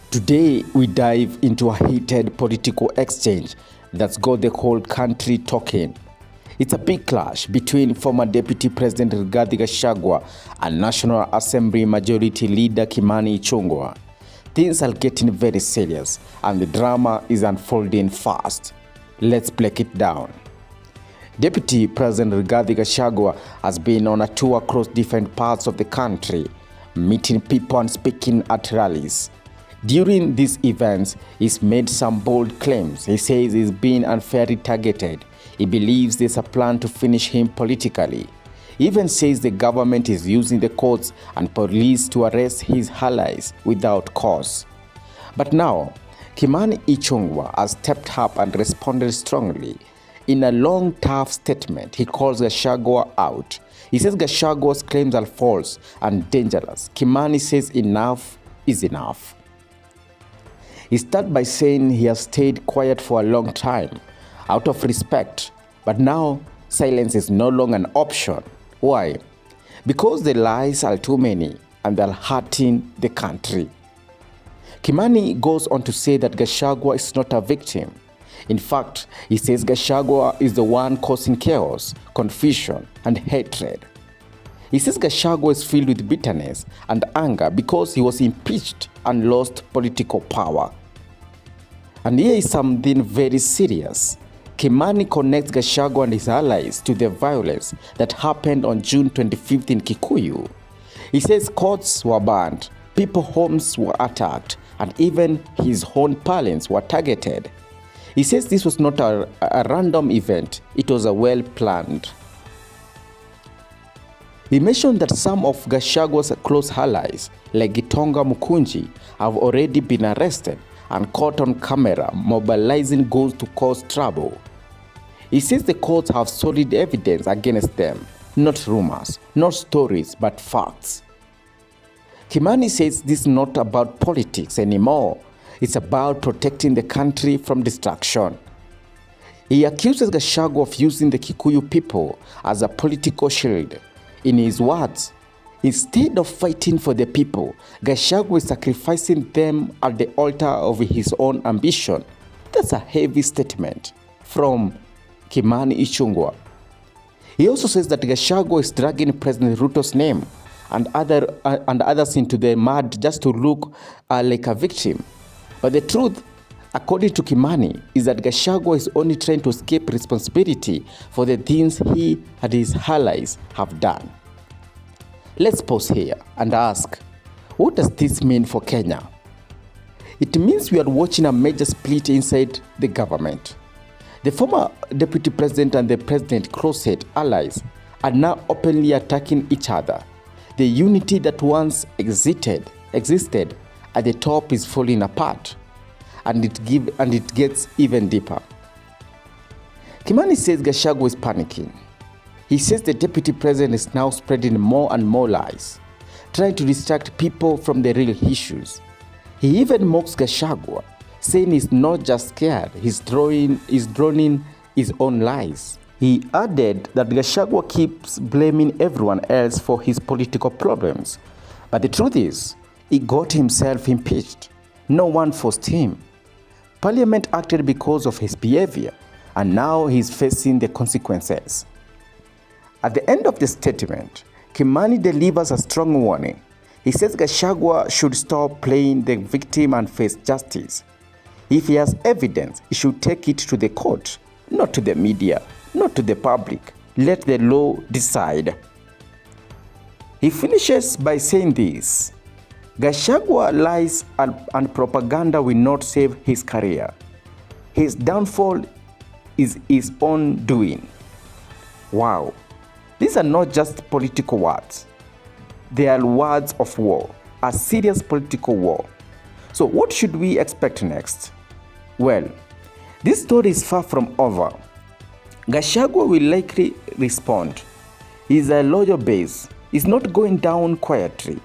Today, we dive into a heated political exchange that's got the whole country talking. It's a big clash between former Deputy President Rigathi Gachagua and National Assembly Majority Leader Kimani Ichung'wah. Things are getting very serious and the drama is unfolding fast. Let's break it down. Deputy President Rigathi Gachagua has been on a tour across different parts of the country, meeting people and speaking at rallies. During these events, he's made some bold claims. He says he's been unfairly targeted. He believes there's a plan to finish him politically. He even says the government is using the courts and police to arrest his allies without cause. But now, Kimani Ichung'wah has stepped up and responded strongly. In a long, tough statement, he calls Gachagua out. He says Gachagua's claims are false and dangerous. Kimani says enough is enough. He started by saying he has stayed quiet for a long time, out of respect, but now silence is no longer an option. Why? Because the lies are too many and they're hurting the country. Kimani goes on to say that Gachagua is not a victim. In fact, he says Gachagua is the one causing chaos, confusion, and hatred. He says Gachagua is filled with bitterness and anger because he was impeached and lost political power. And here is something very serious. Kimani connects Gachagua and his allies to the violence that happened on June 25th in Kikuyu. He says courts were burned, people's homes were attacked, and even his own parents were targeted. He says this was not a random event, it was a well-planned. He mentioned that some of Gachagua's close allies, like Gitonga Mukunji, have already been arrested and caught on camera mobilizing goals to cause trouble. He says the courts have solid evidence against them, not rumors, not stories, but facts. Kimani says this is not about politics anymore. It's about protecting the country from destruction. He accuses Gachagua of using the Kikuyu people as a political shield. In his words, instead of fighting for the people, Gachagua is sacrificing them at the altar of his own ambition. That's a heavy statement from Kimani Ichung'wah. He also says that Gachagua is dragging President Ruto's name and others into the mud just to look like a victim. But the truth, according to Kimani, is that Gachagua is only trying to escape responsibility for the things he and his allies have done. Let's pause here and ask, what does this mean for Kenya? It means we are watching a major split inside the government. The former deputy president and the president close-knit allies are now openly attacking each other. The unity that once existed at the top is falling apart, and it gets even deeper. Kimani says Gachagua is panicking. He says the deputy president is now spreading more and more lies, trying to distract people from the real issues. He even mocks Gachagua, saying he's not just scared, he's droning his own lies. He added that Gachagua keeps blaming everyone else for his political problems. But the truth is, he got himself impeached. No one forced him. Parliament acted because of his behavior, and now he's facing the consequences. At the end of the statement, Kimani delivers a strong warning. He says Gachagua should stop playing the victim and face justice. If he has evidence, he should take it to the court, not to the media, not to the public. Let the law decide. He finishes by saying this: Gachagua lies and propaganda will not save his career. His downfall is his own doing. Wow. These are not just political words. They are words of war, a serious political war. So what should we expect next? Well, this story is far from over. Gachagua will likely respond. He is a loyal base. He's not going down quietly.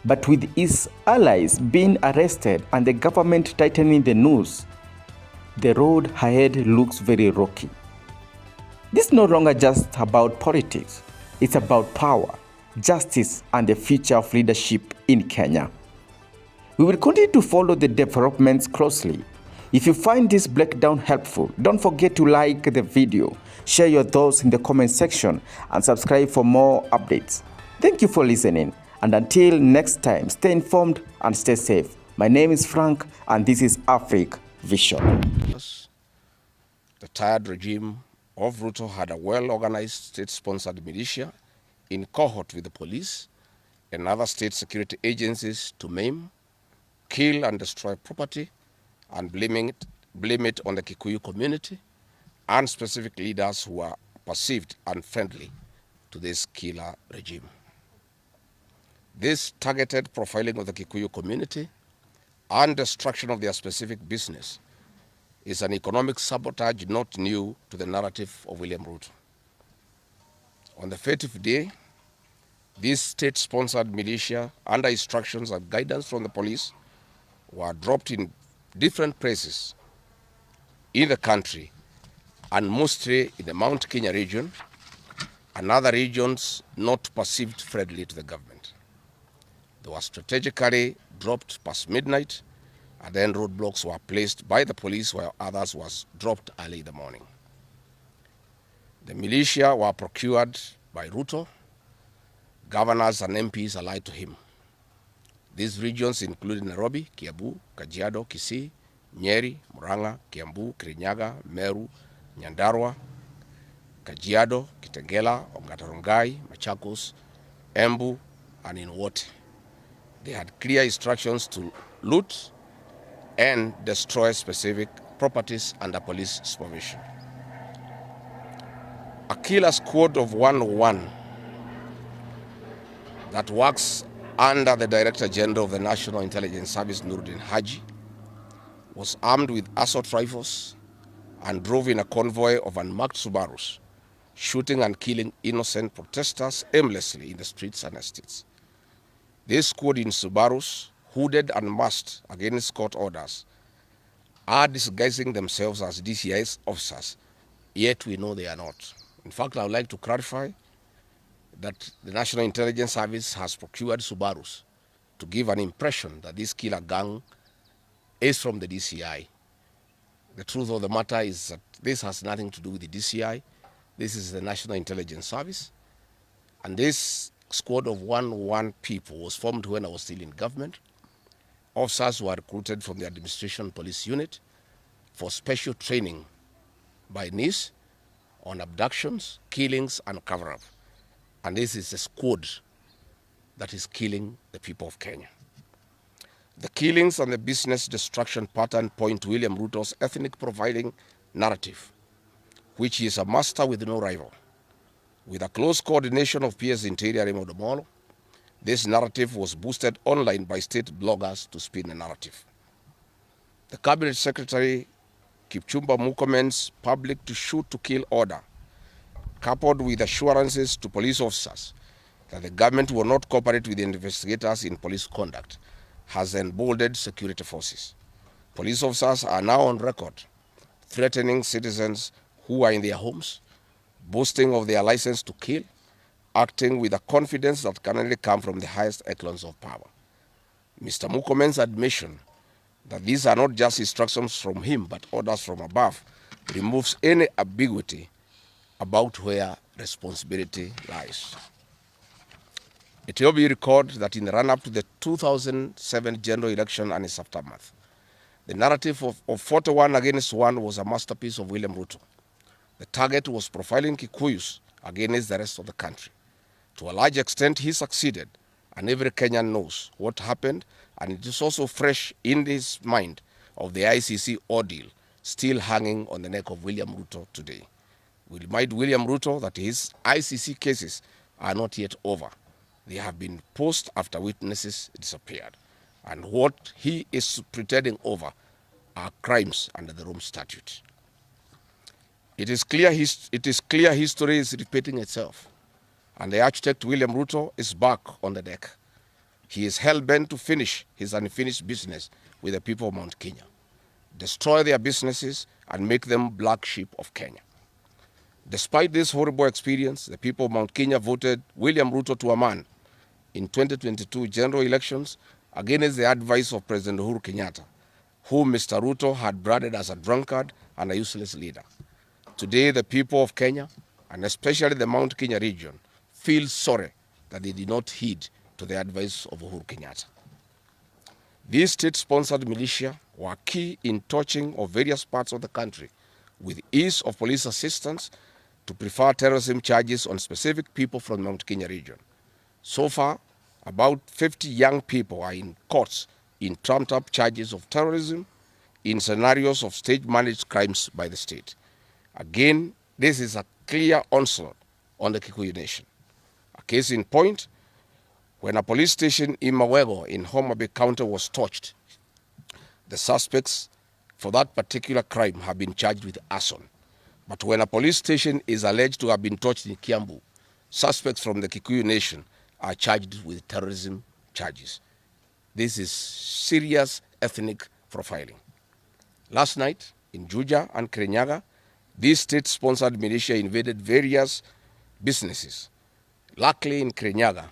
But with his allies being arrested and the government tightening the noose, the road ahead looks very rocky. This is no longer just about politics. It's about power, justice, and the future of leadership in Kenya. We will continue to follow the developments closely. If you find this breakdown helpful, don't forget to like the video, share your thoughts in the comment section, and subscribe for more updates. Thank you for listening, and until next time, stay informed and stay safe. My name is Frank, and this is Africa Vision. The tired regime of Ruto had a well-organized state-sponsored militia in cohort with the police and other state security agencies to maim, kill and destroy property, and blame it on the Kikuyu community and specific leaders who are perceived unfriendly to this killer regime. This targeted profiling of the Kikuyu community and destruction of their specific business is an economic sabotage not new to the narrative of William Ruto. On the 30th day, this state-sponsored militia, under instructions and guidance from the police, were dropped in different places in the country, and mostly in the Mount Kenya region and other regions not perceived friendly to the government. They were strategically dropped past midnight, and then roadblocks were placed by the police while others was dropped early in the morning. The militia were procured by Ruto, governors and MPs allied to him. These regions include Nairobi, Kiambu, Kajiado, Kisii, Nyeri, Murang'a, Kiambu, Kirinyaga, Meru, Nyandarua, Kajiado, Kitengela, Ongata-Rongai, Machakos, Embu, and in Wote. They had clear instructions to loot and destroy specific properties under police supervision. A killer squad of 101 that works under the Director General of the National Intelligence Service, Nuruddin Haji, was armed with assault rifles and drove in a convoy of unmarked Subarus, shooting and killing innocent protesters aimlessly in the streets and estates. This squad in Subarus, hooded and masked against court orders, are disguising themselves as DCI's officers, yet we know they are not. In fact, I would like to clarify that the National Intelligence Service has procured Subarus to give an impression that this killer gang is from the DCI. The truth of the matter is that this has nothing to do with the DCI. This is the National Intelligence Service. And this squad of 101 people was formed when I was still in government. Officers were recruited from the Administration Police Unit for special training by NIS on abductions, killings, and cover-up. And this is a squad that is killing the people of Kenya. The killings and the business destruction pattern point to William Ruto's ethnic profiling narrative, which is a master with no rival. With a close coordination of PS Interior Raymond Omolo, this narrative was boosted online by state bloggers to spin the narrative. The Cabinet Secretary Kipchumba Murkomen's public to shoot to kill order, coupled with assurances to police officers that the government will not cooperate with the investigators in police conduct, has emboldened security forces. Police officers are now on record threatening citizens who are in their homes, boasting of their license to kill, acting with a confidence that can only come from the highest echelons of power. Mr. Murkomen's admission that these are not just instructions from him but orders from above removes any ambiguity about where responsibility lies. It will be recorded that in the run-up to the 2007 general election and its aftermath, the narrative of 41 against 1 was a masterpiece of William Ruto. The target was profiling Kikuyus against the rest of the country. To a large extent, he succeeded, and every Kenyan knows what happened, and it is also fresh in his mind of the ICC ordeal still hanging on the neck of William Ruto today. We remind William Ruto that his ICC cases are not yet over. They have been posed after witnesses disappeared, and what he is pretending over are crimes under the Rome Statute. It is clear history is repeating itself, and the architect William Ruto is back on the deck. He is hell-bent to finish his unfinished business with the people of Mount Kenya, destroy their businesses, and make them black sheep of Kenya. Despite this horrible experience, the people of Mount Kenya voted William Ruto to a man in 2022 general elections against the advice of President Uhuru Kenyatta, whom Mr. Ruto had branded as a drunkard and a useless leader. Today, the people of Kenya, and especially the Mount Kenya region, feel sorry that they did not heed to the advice of Uhuru Kenyatta. These state-sponsored militia were key in touching of various parts of the country with ease of police assistance to prefer terrorism charges on specific people from the Mount Kenya region. So far, about 50 young people are in courts in trumped-up charges of terrorism in scenarios of state-managed crimes by the state. Again, this is a clear onslaught on the Kikuyu nation. A case in point, when a police station in Mawego in Homa Bay County was torched, the suspects for that particular crime have been charged with arson. But when a police station is alleged to have been torched in Kiambu, suspects from the Kikuyu nation are charged with terrorism charges. This is serious ethnic profiling. Last night, in Juja and Kirinyaga, these state-sponsored militia invaded various businesses. Luckily, in Kirinyaga,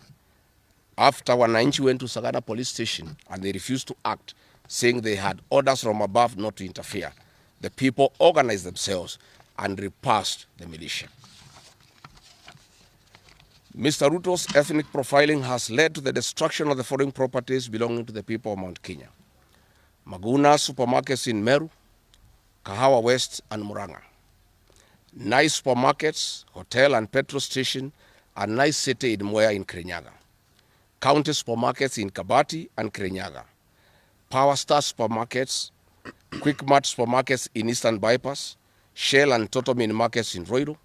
after Wananchi went to Sagana police station and they refused to act, saying they had orders from above not to interfere, the people organized themselves and repulsed the militia. Mr. Ruto's ethnic profiling has led to the destruction of the foreign properties belonging to the people of Mount Kenya. Maguna supermarkets in Meru, Kahawa West, and Murang'a. Nice supermarkets, hotel and petrol station, and nice city in Mwea in Kirinyaga. County supermarkets in Kabati and Kirinyaga. Power Star supermarkets, Quick Mart supermarkets in Eastern Bypass, Shell and Totomin markets in Roiro,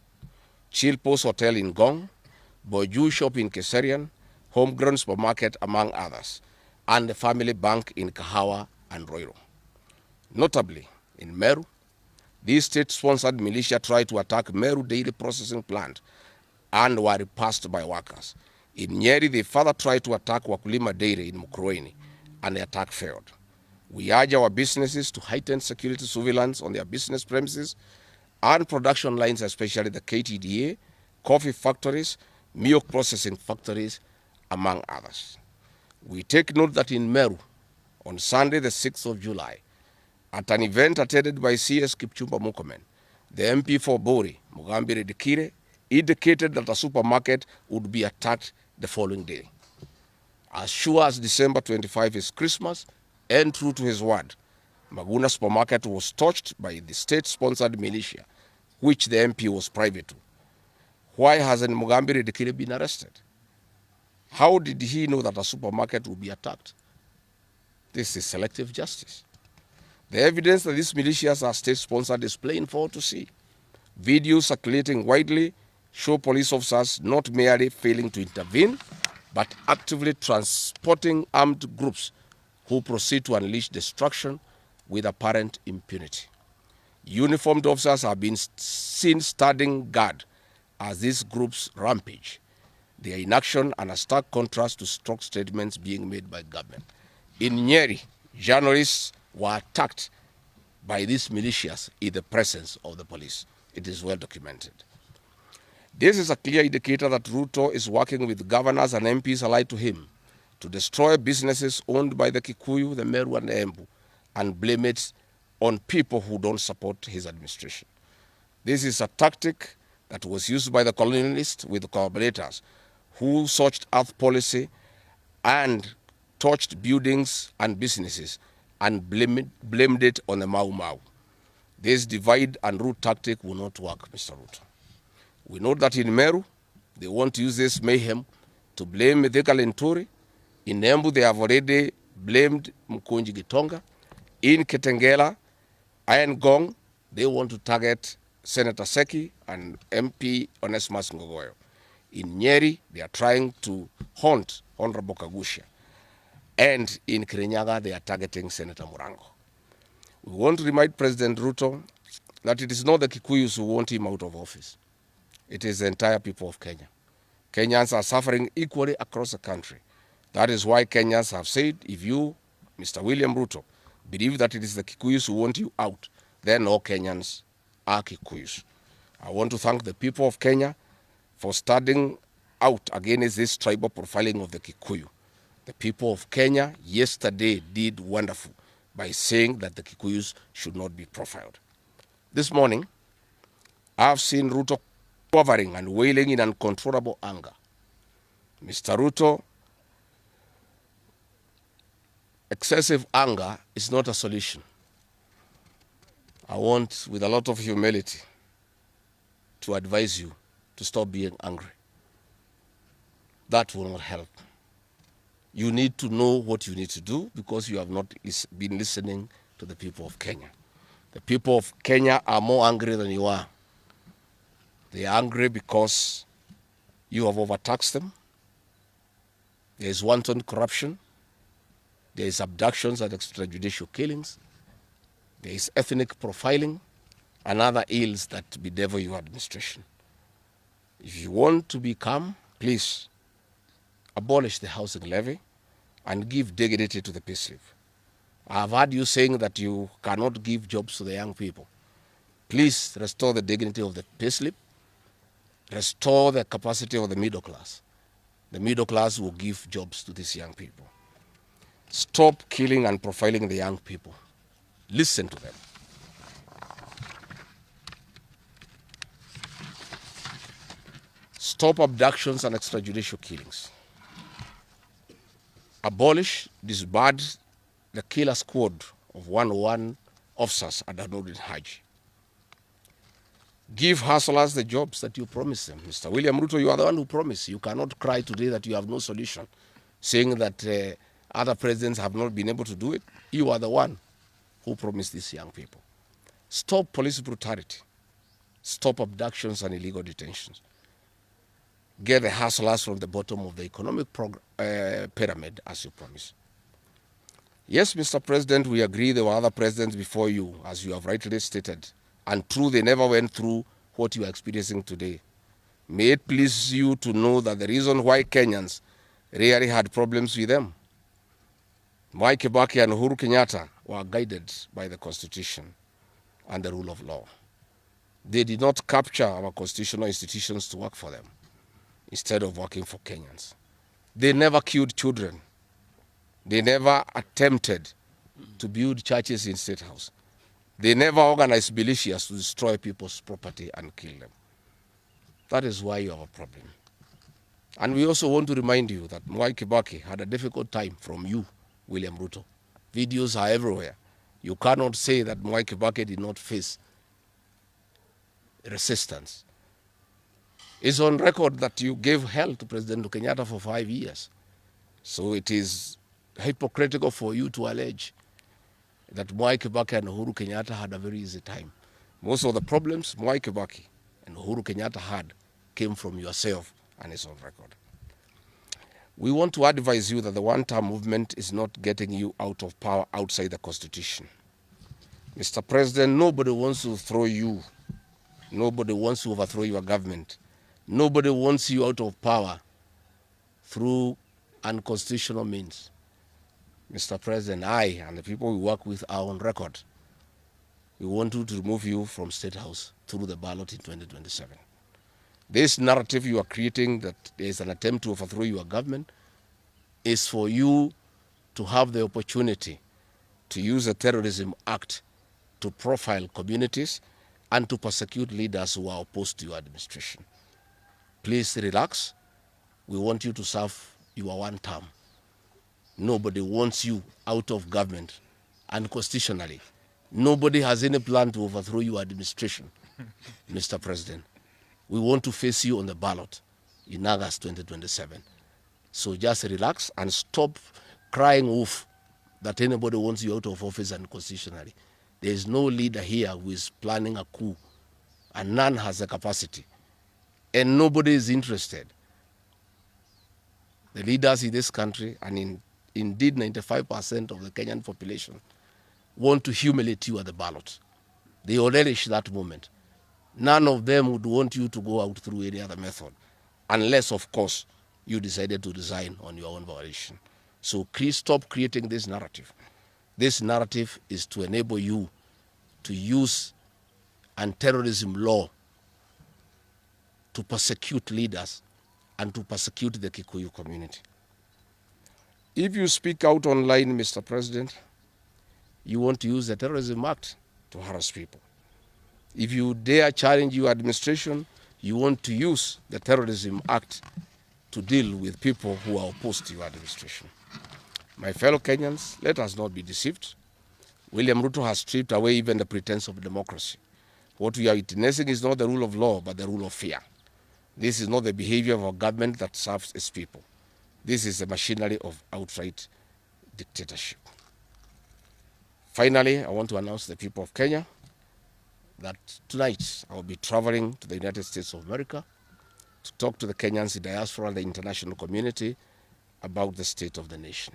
Chill Post Hotel in Gong, Boju Shop in Keserian, Homegrown Supermarket, among others, and the Family Bank in Kahawa and Roiro. Notably, in Meru, these state-sponsored militia tried to attack Meru Dairy Processing Plant and were repulsed by workers. In Nyeri, they further tried to attack Wakulima Dairy in Mukurweini, and the attack failed. We urge our businesses to heighten security surveillance on their business premises and production lines, especially the KTDA, coffee factories, milk processing factories, among others. We take note that in Meru, on Sunday, the 6th of July, at an event attended by CS Kipchumba Murkomen, the MP for Bori, Mugambire Dikire, indicated that a supermarket would be attacked the following day. As sure as December 25 is Christmas, and true to his word, Maguna supermarket was torched by the state-sponsored militia, which the MP was private to. Why hasn't Mugambire Dikire been arrested? How did he know that a supermarket would be attacked? This is selective justice. The evidence that these militias are state-sponsored is plain for all to see. Videos circulating widely show police officers not merely failing to intervene, but actively transporting armed groups who proceed to unleash destruction with apparent impunity. Uniformed officers have been seen standing guard as these groups rampage. They are in action and a stark contrast to strong statements being made by government. In Nyeri, journalists were attacked by these militias in the presence of the police. It is well documented. This is a clear indicator that Ruto is working with governors and MPs allied to him to destroy businesses owned by the Kikuyu, the Meru, and the Embu, and blame it on people who don't support his administration. This is a tactic that was used by the colonialists with collaborators who searched earth policy and torched buildings and businesses and blamed it on the Mau Mau. This divide and rule tactic will not work, Mr. Ruto. We know that in Meru, they want to use this mayhem to blame Mithika Linturi. In Embu, they have already blamed Mkunji Gitonga. In Kitengela and Gong, they want to target Senator Seki and MP Onesmus Ngogoyo. In Nyeri, they are trying to haunt Honorable Kagusha. And in Kirinyaga, they are targeting Senator Murango. We want to remind President Ruto that it is not the Kikuyus who want him out of office. It is the entire people of Kenya. Kenyans are suffering equally across the country. That is why Kenyans have said, if you, Mr. William Ruto, believe that it is the Kikuyus who want you out, then all Kenyans are Kikuyus. I want to thank the people of Kenya for standing out against this tribal profiling of the Kikuyu. The people of Kenya yesterday did wonderful by saying that the Kikuyus should not be profiled. This morning, I've seen Ruto quivering and wailing in uncontrollable anger. Mr. Ruto, excessive anger is not a solution. I want, with a lot of humility, to advise you to stop being angry. That will not help. You need to know what you need to do because you have not been listening to the people of Kenya. The people of Kenya are more angry than you are. They are angry because you have overtaxed them. There is wanton corruption. There is abductions and extrajudicial killings. There is ethnic profiling and other ills that bedevil your administration. If you want to be calm, please abolish the housing levy and give dignity to the payslip. I've heard you saying that you cannot give jobs to the young people. Please restore the dignity of the payslip. Restore the capacity of the middle class. The middle class will give jobs to these young people. Stop killing and profiling the young people. Listen to them. Stop abductions and extrajudicial killings. Abolish, disband the killer squad of 101 officers at Nurdin Haji. Give hustlers the jobs that you promised them. Mr. William Ruto, you are the one who promised. You cannot cry today that you have no solution, saying that other presidents have not been able to do it. You are the one who promised these young people. Stop police brutality. Stop abductions and illegal detentions. Get the hustlers from the bottom of the economic pyramid, as you promised. Yes, Mr. President, we agree there were other presidents before you, as you have rightly stated, and true, they never went through what you are experiencing today. May it please you to know that the reason why Kenyans rarely had problems with them, Mwai Kibaki and Uhuru Kenyatta were guided by the Constitution and the rule of law. They did not capture our constitutional institutions to work for them, instead of working for Kenyans. They never killed children. They never attempted to build churches in State House. They never organized militias to destroy people's property and kill them. That is why you have a problem. And we also want to remind you that Mwai Kibaki had a difficult time from you, William Ruto. Videos are everywhere. You cannot say that Mwai Kibaki did not face resistance. It's on record that you gave hell to President Kenyatta for 5 years. So it is hypocritical for you to allege that Mwai Kibaki and Uhuru Kenyatta had a very easy time. Most of the problems Mwai Kibaki and Uhuru Kenyatta had came from yourself, and it's on record. We want to advise you that the one-term movement is not getting you out of power outside the Constitution. Mr. President, nobody wants to throw you. Nobody wants to overthrow your government. Nobody wants you out of power through unconstitutional means. Mr. President, I and the people we work with are on record. We want to remove you from State House through the ballot in 2027. This narrative you are creating that there is an attempt to overthrow your government is for you to have the opportunity to use the Terrorism Act to profile communities and to persecute leaders who are opposed to your administration. Please relax. We want you to serve your one term. Nobody wants you out of government unconstitutionally. Nobody has any plan to overthrow your administration, Mr. President. We want to face you on the ballot in August 2027. So just relax and stop crying wolf that anybody wants you out of office unconstitutionally. There is no leader here who is planning a coup, and none has the capacity. And nobody is interested. The leaders in this country, and indeed 95% of the Kenyan population, want to humiliate you at the ballot. They will relish that moment. None of them would want you to go out through any other method, unless, of course, you decided to resign on your own volition. So please stop creating this narrative. This narrative is to enable you to use anti-terrorism law to persecute leaders and to persecute the Kikuyu community. If you speak out online, Mr. President, you want to use the Terrorism Act to harass people. If you dare challenge your administration, you want to use the Terrorism Act to deal with people who are opposed to your administration. My fellow Kenyans, let us not be deceived. William Ruto has stripped away even the pretense of democracy. What we are witnessing is not the rule of law, but the rule of fear. This is not the behavior of a government that serves its people. This is the machinery of outright dictatorship. Finally, I want to announce to the people of Kenya that tonight I will be traveling to the United States of America to talk to the Kenyans in diaspora and the international community about the state of the nation.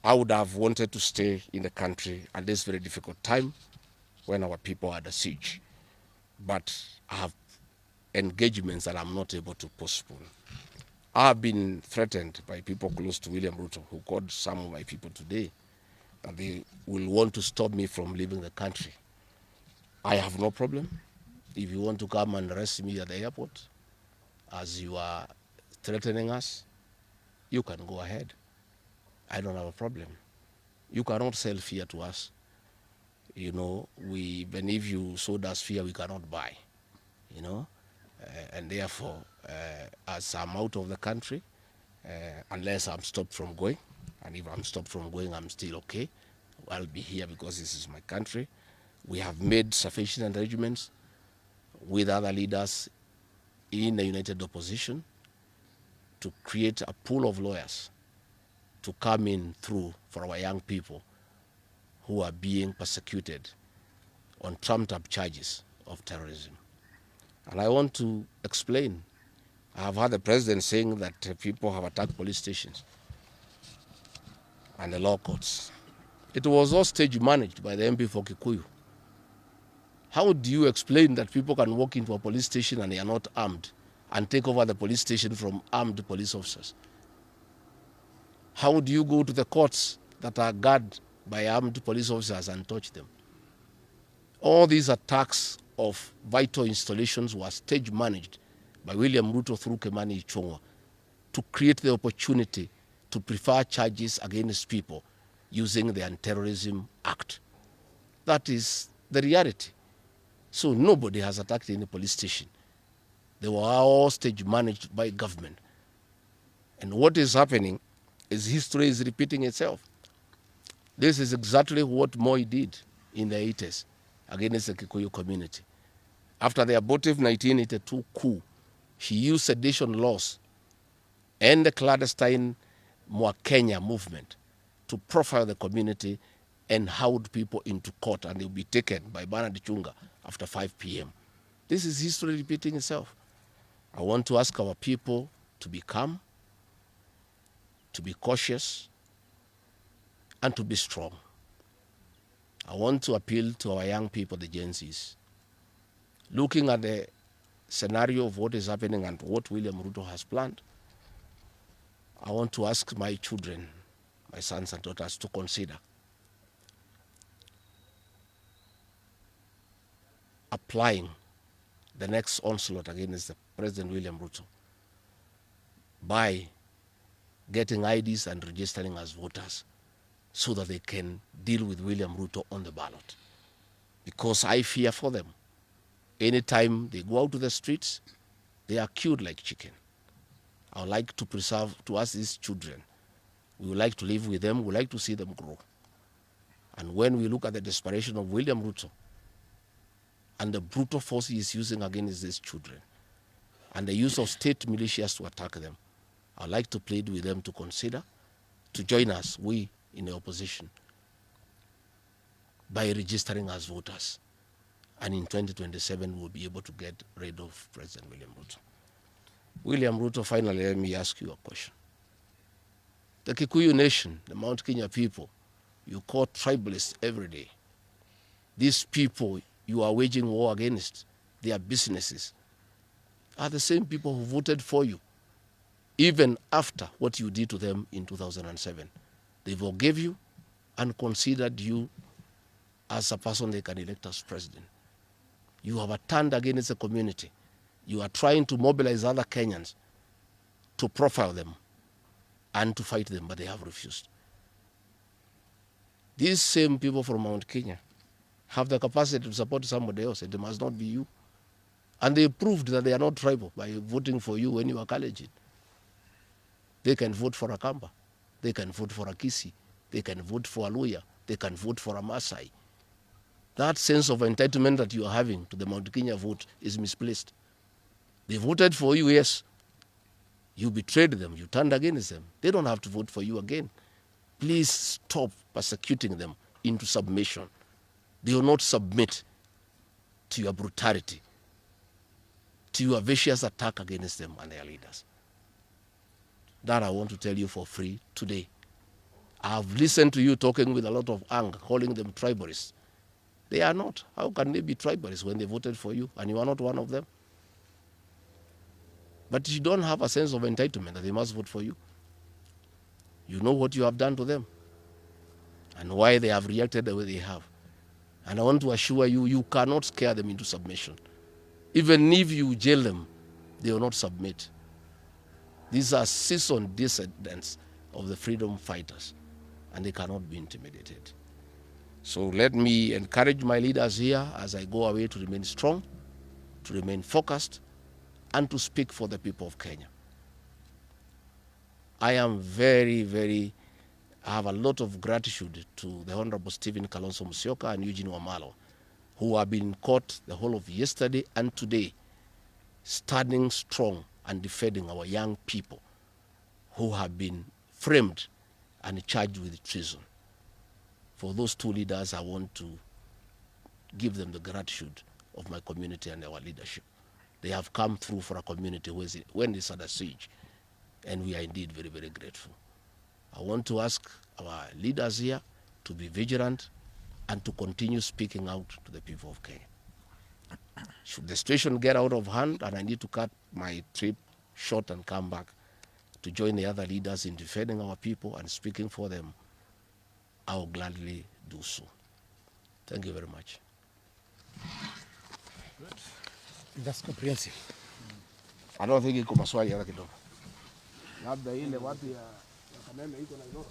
I would have wanted to stay in the country at this very difficult time when our people are under siege, but I have engagements that I'm not able to postpone. I have been threatened by people close to William Ruto who called some of my people today that they will want to stop me from leaving the country. I have no problem. If you want to come and arrest me at the airport, as you are threatening us, you can go ahead. I don't have a problem. You cannot sell fear to us. You know, even if you sold us fear, we cannot buy, you know. And therefore, as I'm out of the country, unless I'm stopped from going, and if I'm stopped from going, I'm still okay. I'll be here because this is my country. We have made sufficient arrangements with other leaders in the united opposition to create a pool of lawyers to come in through for our young people who are being persecuted on trumped-up charges of terrorism. And I want to explain. I have heard the president saying that people have attacked police stations and the law courts. It was all stage managed by the MP for Kikuyu. How do you explain that people can walk into a police station and they are not armed and take over the police station from armed police officers? How do you go to the courts that are guarded by armed police officers and touch them? All these attacks of vital installations were stage managed by William Ruto through Kimani Ichung'wah to create the opportunity to prefer charges against people using the Anti-Terrorism Act. That is the reality. So nobody has attacked any police station. They were all stage managed by government. And what is happening is history is repeating itself. This is exactly what Moi did in the 80s against the Kikuyu community. After the abortive 1982 coup, he used sedition laws and the clandestine Mwa Kenya movement to profile the community and hold people into court, and they'll be taken by Bernard Chunga after 5 p.m. This is history repeating itself. I want to ask our people to be calm, to be cautious, and to be strong. I want to appeal to our young people, the Gen Zs. Looking at the scenario of what is happening and what William Ruto has planned, I want to ask my children, my sons and daughters, to consider applying the next onslaught against the President William Ruto by getting IDs and registering as voters so that they can deal with William Ruto on the ballot. Because I fear for them. Anytime they go out to the streets, they are killed like chicken. I would like to preserve to us these children. We would like to live with them. We would like to see them grow. And when we look at the desperation of William Ruto and the brutal force he is using against these children and the use of state militias to attack them, I would like to plead with them to consider, to join us, we in the opposition, by registering as voters. And in 2027, we'll be able to get rid of President William Ruto. William Ruto, finally, let me ask you a question. The Kikuyu nation, the Mount Kenya people, you call tribalists every day. These people you are waging war against, their businesses, are the same people who voted for you, even after what you did to them in 2007. They forgave you and considered you as a person they can elect as president. You have turned against the community. You are trying to mobilize other Kenyans to profile them and to fight them, but they have refused. These same people from Mount Kenya have the capacity to support somebody else. It must not be you. And they proved that they are not tribal by voting for you when you are Kalenjin. They can vote for a Kamba. They can vote for a Kisi. They can vote for a Luya. They can vote for a Maasai. That sense of entitlement that you are having to the Mount Kenya vote is misplaced. They voted for you, yes. You betrayed them. You turned against them. They don't have to vote for you again. Please stop persecuting them into submission. They will not submit to your brutality, to your vicious attack against them and their leaders. That I want to tell you for free today. I have listened to you talking with a lot of anger, calling them tribalists. They are not. How can they be tribalists when they voted for you and you are not one of them? But you don't have a sense of entitlement that they must vote for you. You know what you have done to them and why they have reacted the way they have. And I want to assure you, you cannot scare them into submission. Even if you jail them, they will not submit. These are seasoned descendants of the freedom fighters, and they cannot be intimidated. So let me encourage my leaders here as I go away to remain strong, to remain focused, and to speak for the people of Kenya. I am I have a lot of gratitude to the Honorable Stephen Kalonzo Musyoka and Eugene Wamalwa, who have been in court the whole of yesterday and today, standing strong and defending our young people who have been framed and charged with treason. For those two leaders, I want to give them the gratitude of my community and our leadership. They have come through for a community when it's under siege, and we are indeed very, very grateful. I want to ask our leaders here to be vigilant and to continue speaking out to the people of Kenya. Should the situation get out of hand and I need to cut my trip short and come back to join the other leaders in defending our people and speaking for them, I will gladly do so. Thank you very much. That's comprehensive. I don't think iko maswali hata kidogo. Labda ile watu ya Kameme iko na Nairobi.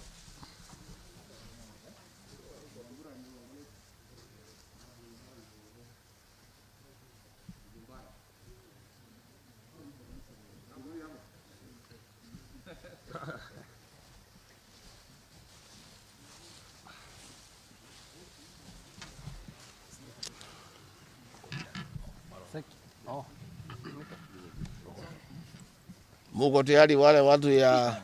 Muko tayari wale watu ya